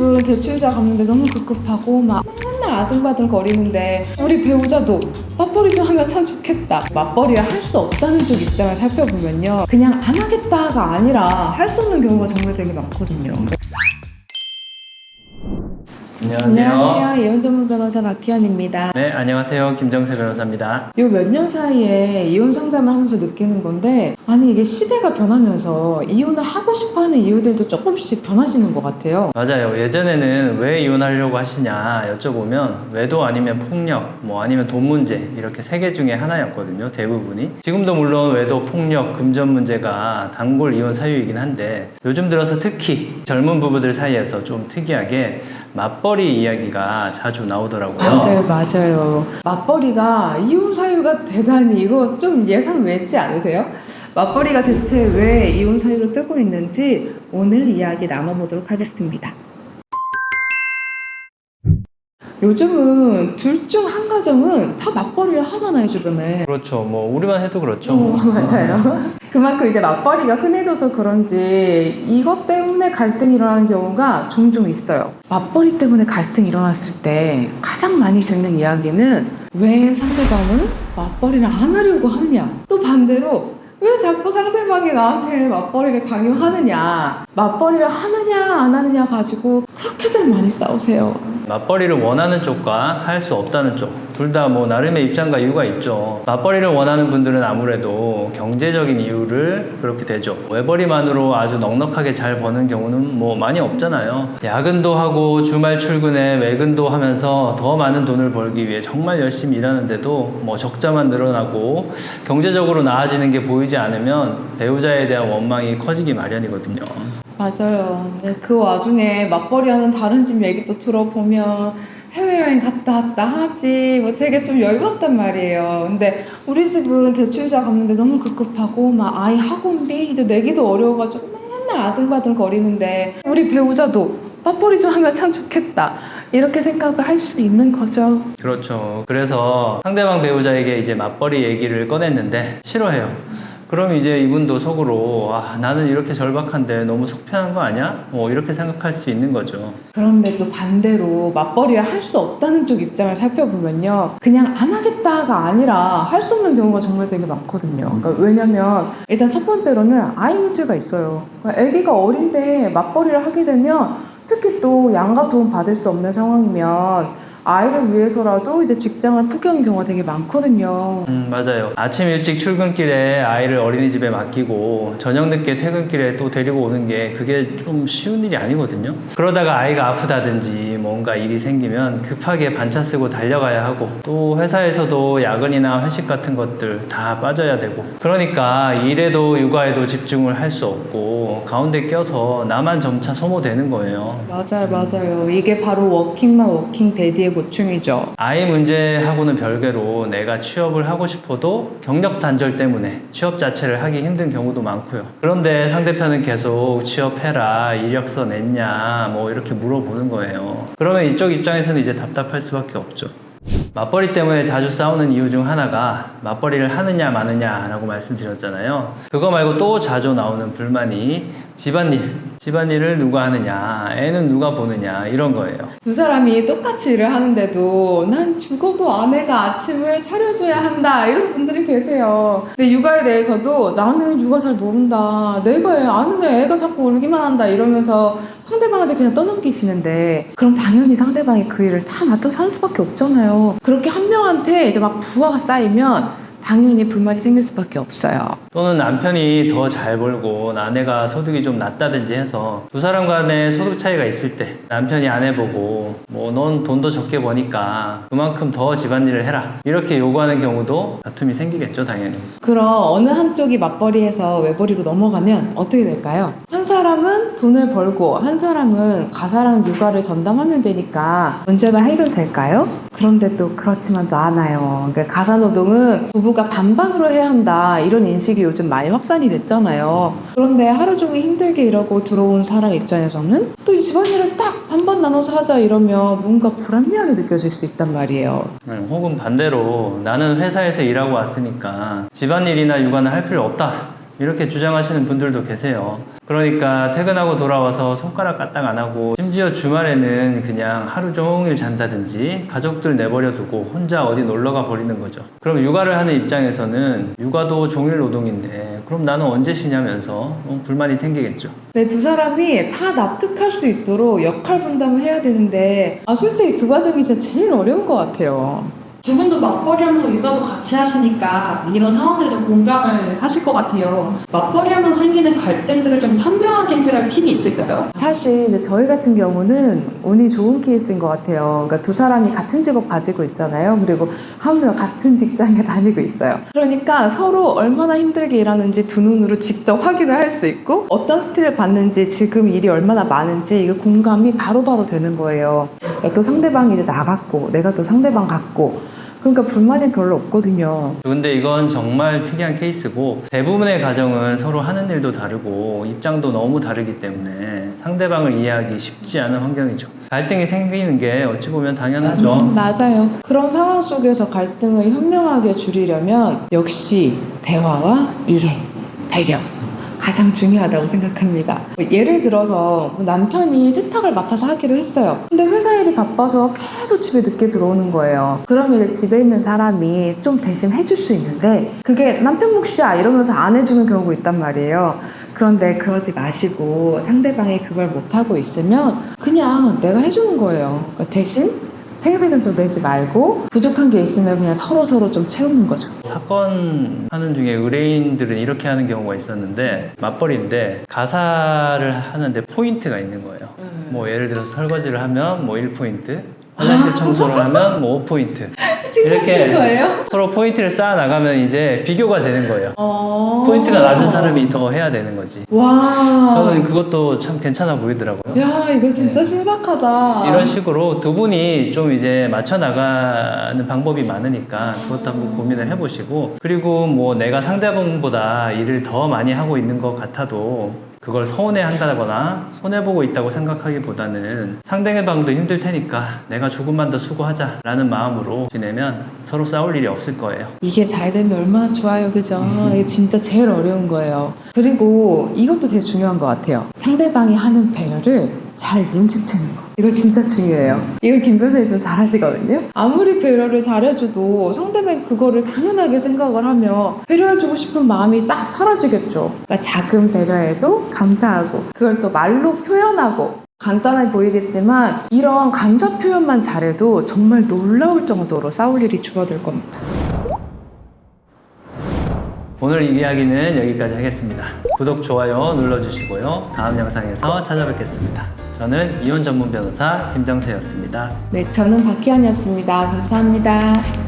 집은 대출자 갚는데 너무 급급하고 막 맨날 아등바등 거리는데 우리 배우자도 맞벌이 좀 하면 참 좋겠다. 맞벌이를 할 수 없다는 쪽 입장을 살펴보면요, 그냥 안 하겠다가 아니라 할 수 없는 경우가 정말 되게 많거든요. 안녕하세요. 이혼 전문 변호사 박희연입니다. 네, 안녕하세요. 김정세 변호사입니다. 요 몇 년 사이에 이혼 상담을 하면서 느끼는 건데, 아니 이게 시대가 변하면서 이혼을 하고 싶어하는 이유들도 조금씩 변하시는 것 같아요. 맞아요. 예전에는 왜 이혼하려고 하시냐 여쭤보면 외도 아니면 폭력, 아니면 돈 문제, 이렇게 세 개 중에 하나였거든요. 대부분이. 지금도 물론 외도, 폭력, 금전 문제가 단골 이혼 사유이긴 한데, 요즘 들어서 특히 젊은 부부들 사이에서 좀 특이하게 맞벌이 이야기가 자주 나오더라고요. 맞아요. 맞벌이가 이혼 사유가 대단히, 이거 좀 예상 외지 않으세요? 맞벌이가 대체 왜 이혼 사유로 뜨고 있는지 오늘 이야기 나눠보도록 하겠습니다. 요즘은 둘 중 한 가정은 다 맞벌이를 하잖아요, 주변에. 그렇죠. 우리만 해도 그렇죠. 맞아요. 그만큼 이제 맞벌이가 흔해져서 그런지 이것 때문에 갈등이 일어나는 경우가 종종 있어요. 맞벌이 때문에 갈등이 일어났을 때 가장 많이 듣는 이야기는 왜 상대방은 맞벌이를 안 하려고 하느냐, 또 반대로 왜 자꾸 상대방이 나한테 맞벌이를 강요하느냐, 맞벌이를 하느냐 안 하느냐 가지고 그렇게들 많이 싸우세요. 맞벌이를 원하는 쪽과 할 수 없다는 쪽, 둘 다 나름의 입장과 이유가 있죠. 맞벌이를 원하는 분들은 아무래도 경제적인 이유를 그렇게 되죠. 외벌이만으로 아주 넉넉하게 잘 버는 경우는 많이 없잖아요. 야근도 하고 주말 출근에 외근도 하면서 더 많은 돈을 벌기 위해 정말 열심히 일하는데도 적자만 늘어나고 경제적으로 나아지는 게 보이지 않으면 배우자에 대한 원망이 커지기 마련이거든요. 맞아요. 네, 그 와중에 맞벌이 하는 다른 집 얘기도 들어보면 해외여행 갔다 왔다 하지, 되게 좀 여유롭단 말이에요. 근데 우리 집은 대출자 갚는데 너무 급급하고 막 아이 학원비 이제 내기도 어려워가지고 맨날 아등바등 거리는데 우리 배우자도 맞벌이 좀 하면 참 좋겠다, 이렇게 생각을 할 수 있는 거죠. 그렇죠. 그래서 상대방 배우자에게 이제 맞벌이 얘기를 꺼냈는데 싫어해요. 그럼 이제 이분도 속으로 나는 이렇게 절박한데 너무 속편한 거 아니야? 이렇게 생각할 수 있는 거죠. 그런데 또 반대로 맞벌이를 할 수 없다는 쪽 입장을 살펴보면요, 그냥 안 하겠다가 아니라 할 수 없는 경우가 정말 되게 많거든요. 그러니까 왜냐면 일단 첫 번째로는 아이 문제가 있어요. 그러니까 아기가 어린데 맞벌이를 하게 되면, 특히 또 양가 도움 받을 수 없는 상황이면 아이를 위해서라도 이제 직장을 포기하는 경우가 되게 많거든요. 맞아요. 아침 일찍 출근길에 아이를 어린이집에 맡기고 저녁 늦게 퇴근길에 또 데리고 오는 게 그게 좀 쉬운 일이 아니거든요. 그러다가 아이가 아프다든지 뭔가 일이 생기면 급하게 반차 쓰고 달려가야 하고, 또 회사에서도 야근이나 회식 같은 것들 다 빠져야 되고, 그러니까 일에도 육아에도 집중을 할 수 없고 가운데 껴서 나만 점차 소모되는 거예요. 맞아요. 이게 바로 워킹맘 워킹 데디의 고충이죠. 아이 문제하고는 별개로 내가 취업을 하고 싶어도 경력 단절 때문에 취업 자체를 하기 힘든 경우도 많고요. 그런데 상대편은 계속 취업해라, 이력서 냈냐, 이렇게 물어보는 거예요. 그러면 이쪽 입장에서는 이제 답답할 수밖에 없죠. 맞벌이 때문에 자주 싸우는 이유 중 하나가 맞벌이를 하느냐 마느냐 라고 말씀드렸잖아요. 그거 말고 또 자주 나오는 불만이 집안일을 누가 하느냐, 애는 누가 보느냐, 이런 거예요. 두 사람이 똑같이 일을 하는데도 난 죽어도 아내가 아침을 차려줘야 한다, 이런 분들이 계세요. 근데 육아에 대해서도 나는 육아 잘 모른다, 내가 애 안 하면 애가 자꾸 울기만 한다, 이러면서 상대방한테 그냥 떠넘기시는데, 그럼 당연히 상대방이 그 일을 다 맡아서 하는 수밖에 없잖아요. 그렇게 한 명한테 이제 막 부하가 쌓이면 당연히 불만이 생길 수밖에 없어요. 또는 남편이 더 잘 벌고 아내가 소득이 좀 낮다든지 해서 두 사람 간에 소득 차이가 있을 때 남편이 아내 보고 넌 돈도 적게 버니까 그만큼 더 집안일을 해라, 이렇게 요구하는 경우도 다툼이 생기겠죠, 당연히. 그럼 어느 한쪽이 맞벌이에서 외벌이로 넘어가면 어떻게 될까요? 한 사람은 돈을 벌고 한 사람은 가사랑 육아를 전담하면 되니까 문제가 해결될까요? 그런데 또 그렇지만도 않아요. 그러니까 가사노동은 부부가 반반으로 해야 한다, 이런 인식이 요즘 많이 확산이 됐잖아요. 그런데 하루 종일 힘들게 일하고 들어온 사람 입장에서는 또 이 집안일을 딱 반반 나눠서 하자 이러면 뭔가 불합리하게 느껴질 수 있단 말이에요. 혹은 반대로 나는 회사에서 일하고 왔으니까 집안일이나 육아는 할 필요 없다, 이렇게 주장하시는 분들도 계세요. 그러니까 퇴근하고 돌아와서 손가락 까딱 안 하고 심지어 주말에는 그냥 하루 종일 잔다든지 가족들 내버려 두고 혼자 어디 놀러가 버리는 거죠. 그럼 육아를 하는 입장에서는 육아도 종일 노동인데 그럼 나는 언제 쉬냐면서 불만이 생기겠죠. 네, 두 사람이 다 납득할 수 있도록 역할 분담을 해야 되는데 솔직히 그 과정이 진짜 제일 어려운 것 같아요. 두 분도 맞벌이하면서 육아도 같이 하시니까 이런 상황들에 좀 공감을 하실 것 같아요. 맞벌이하면서 생기는 갈등들을 좀 현명하게 해결할 팁이 있을까요? 사실 이제 저희 같은 경우는 운이 좋은 케이스인 것 같아요. 그러니까 두 사람이 같은 직업 가지고 있잖아요. 그리고 하물며 같은 직장에 다니고 있어요. 그러니까 서로 얼마나 힘들게 일하는지 두 눈으로 직접 확인을 할 수 있고 어떤 스트레스를 받는지 지금 일이 얼마나 많은지 이거 공감이 바로바로 되는 거예요. 그러니까 또 상대방이 이제 나갔고 내가 또 상대방 갔고 그러니까 불만이 별로 없거든요. 근데 이건 정말 특이한 케이스고 대부분의 가정은 서로 하는 일도 다르고 입장도 너무 다르기 때문에 상대방을 이해하기 쉽지 않은 환경이죠. 갈등이 생기는 게 어찌 보면 당연하죠. 맞아요. 그런 상황 속에서 갈등을 현명하게 줄이려면 역시 대화와 이해, 배려 가장 중요하다고 생각합니다. 예를 들어서 남편이 세탁을 맡아서 하기로 했어요. 근데 회사 일이 바빠서 계속 집에 늦게 들어오는 거예요. 그러면 이제 집에 있는 사람이 좀 대신 해줄 수 있는데 그게 남편 몫이야 이러면서 안 해주는 경우가 있단 말이에요. 그런데 그러지 마시고 상대방이 그걸 못하고 있으면 그냥 내가 해주는 거예요. 그러니까 대신 생색은 좀 내지 말고 부족한 게 있으면 그냥 서로 좀 채우는 거죠. 사건 하는 중에 의뢰인들은 이렇게 하는 경우가 있었는데 맞벌이인데 가사를 하는데 포인트가 있는 거예요. 뭐 예를 들어서 설거지를 하면 뭐 1포인트, 화장실 청소를 하면 뭐 5포인트 이렇게 거예요? 서로 포인트를 쌓아 나가면 이제 비교가 되는 거예요. 포인트가 낮은 사람이 더 해야 되는 거지. 와. 저는 그것도 참 괜찮아 보이더라고요. 야, 이거 진짜 신박하다. 이런 식으로 두 분이 좀 이제 맞춰 나가는 방법이 많으니까 그것도 한번 고민을 해보시고, 그리고 뭐 내가 상대방보다 일을 더 많이 하고 있는 것 같아도 그걸 서운해 한다거나 손해보고 있다고 생각하기보다는 상대방도 힘들 테니까 내가 조금만 더 수고하자 라는 마음으로 지내면 서로 싸울 일이 없을 거예요. 이게 잘 되면 얼마나 좋아요, 그죠? 이게 진짜 제일 어려운 거예요. 그리고 이것도 되게 중요한 것 같아요. 상대방이 하는 배려를 잘 눈치채는 거. 이거 진짜 중요해요. 이거 김 교수님 좀 잘하시거든요. 아무리 배려를 잘해줘도 상대방이 그거를 당연하게 생각을 하면 배려해주고 싶은 마음이 싹 사라지겠죠. 그러니까 작은 배려에도 감사하고 그걸 또 말로 표현하고, 간단해 보이겠지만 이런 감사 표현만 잘해도 정말 놀라울 정도로 싸울 일이 줄어들 겁니다. 오늘 이 이야기는 여기까지 하겠습니다. 구독, 좋아요 눌러주시고요. 다음 영상에서 찾아뵙겠습니다. 저는 이혼 전문 변호사 김정세였습니다. 네, 저는 박희연이었습니다. 감사합니다.